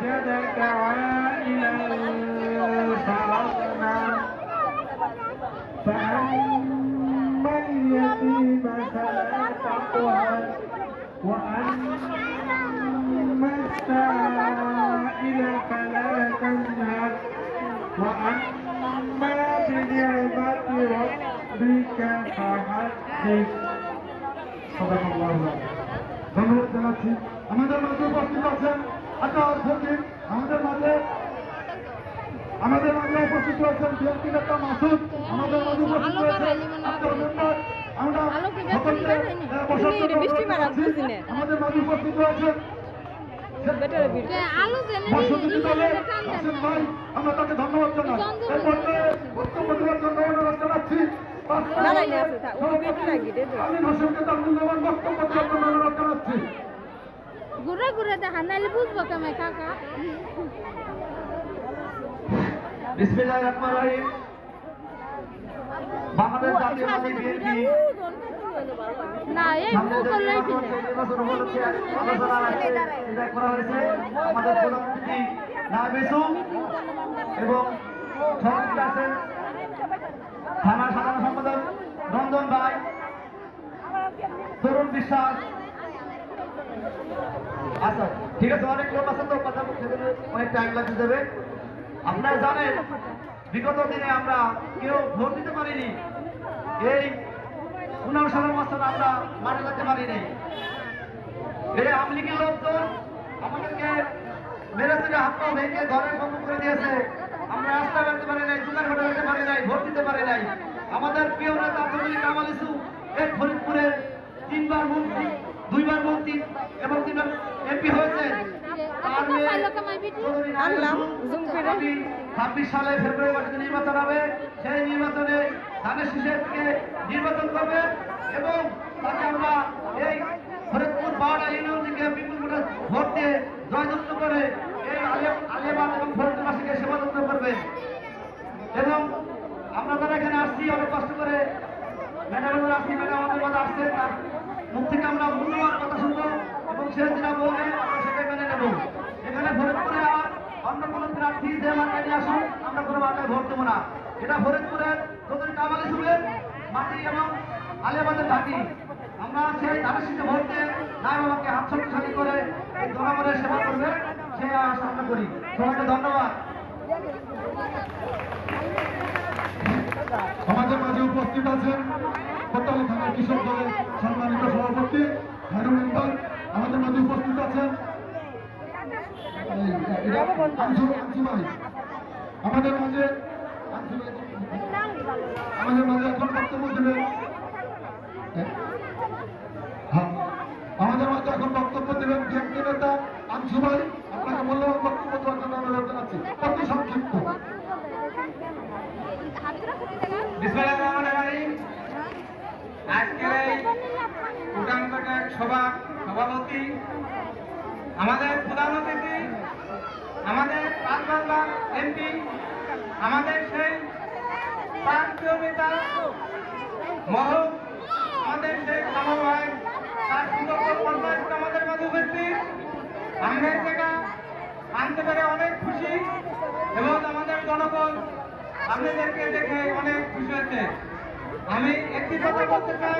وجدك عائلا فأغنى فأما اليتيم فلا تقهر وأما السائل فلا تنهر وأما بنعمة ربك فحدث ধন্যবাদ জানাচ্ছি। আমাদের মাঝে উপস্থিত আছেন আকাশ ফকির, আমাদের মাঝে উপস্থিত আছেন বিএনপি নেতা মাসুদ, আমাদের মাঝে উপস্থিত আছেন আব্দুল মেম্বার। আমরা সকলকে আমাদের মাঝে উপস্থিত আছেন ভাই, আমরা তাকে ধন্যবাদ জানাই। এই পর্যায়ে বক্তব্য দেওয়ার জন্য অনুরোধ জানাচ্ছি ঘুরে ঘুরে দেখান নাইলে বুঝবো কেমন কাকা। বিসমিল্লাহির রহমানির রহিম। বাংলাদেশ জাতীয়তাবাদী বিএনপি না এই করলেই নির্বাচন উপলক্ষে আলোচনা করা হয়েছে। আমাদের প্রধানমন্ত্রী নাবেসু এবং সভাপতি আছেন থানা সাধারণ সম্পাদক রঞ্জন ভাই, তরুণ বিশ্বাস। আচ্ছা ঠিক আছে, অনেক লোক আছে তো কথা বলতে অনেক টাইম লাগতে যাবে। আপনারা জানেন বিগত দিনে আমরা কেউ ভোট দিতে পারিনি। এই 19 বছর আমরা মাঠে যেতে পারি নাই। এই আওয়ামী লীগের লোকজন আমাদেরকে মেরে তুলে হাত পা ভেঙে ঘরে বন্ধ করে দিয়েছে। আমরা রাস্তায় বেরোতে পারি নাই, দোকান ঘাটে যেতে পারি নাই, ভোট দিতে পারি নাই। আমাদের প্রিয় নেতা আব্দুল কামাল ইসু এই ফরিদপুরের 3বার মন্ত্রী, 2বার মন্ত্রী এবং 3বার এমপি হয়েছে। 26 সালে ফেব্রুয়ারি মাসে নির্বাচন হবে। সেই নির্বাচনে ধানের শীষের থেকে নির্বাচন করবে এবং তাকে আমরা এই ফরিদপুর 12টা ইউনিয়ন থেকে বিপুল ভোট দিয়ে জয়যুক্ত করে এই আলিয়াবাদ এবং ফরিদপুরবাসীকে সেবা যত্ন করবে। এবং আমরা যারা এখানে আসছি অনেক কষ্ট করে ম্যাডামের আসছি, ম্যাডাম আমাদের মাঝে আসছে, তার মুখ থেকে আমরা মূল্যবান কথা শুনবো এবং সে যেটা বলবে আমরা সেটা মেনে নেব। এখানে ফরিদপুরে আর অন্য কোনো প্রার্থী যে মাঠে নিয়ে আসুন, আমরা কোনো মাঠে ভোট দেবো না। এটা ফরিদপুরের চৌধুরী কামাল ইসুফের মাটি এবং আলিয়াবাদের ঘাঁটি। আমরা সেই ধানের শীষে ভোট দিয়ে নাম আমাকে হাত শক্তিশালী করে এই জনগণের সেবা করবে সেই আশা আমরা করি। সবাইকে ধন্যবাদ। আমাদের মাঝে উপস্থিত আছেন কোতোয়ালি থানার কৃষক দলের সম্মানিত সভাপতি খায়রুল ইকবাল, আমাদের মাঝে উপস্থিত আছেন আনসু ভাই, আমাদের মাঝে এখন বক্তব্য দেবেন। আমাদের মাঝে এখন বক্তব্য দেবেন বিএনপি নেতা আনসু ভাই। আপনাকে মূল্যবান বক্তব্য দেওয়ার জন্য অনুরোধ জানাচ্ছি, অতি সংক্ষিপ্ত। বিসমিল্লাহির রহমানির রহিম। আজকের এই উঠানকোটের সভাপতি আমাদের প্রধান অতিথি, আমাদের পাঁচবার এমপি, আমাদের সেই প্রান্তীয় নেতা মহল, আমাদের সেই কামাল ভাই, তার সুন্দর পঞ্চায়েত আমাদের মাঝে উপস্থিত। আমরা এই জায়গা আনতে পেরে অনেক খুশি এবং আমাদের জনগণ আপনাদেরকে দেখে অনেক খুশি হয়েছে। আমি একটি কথা বলতে চাই।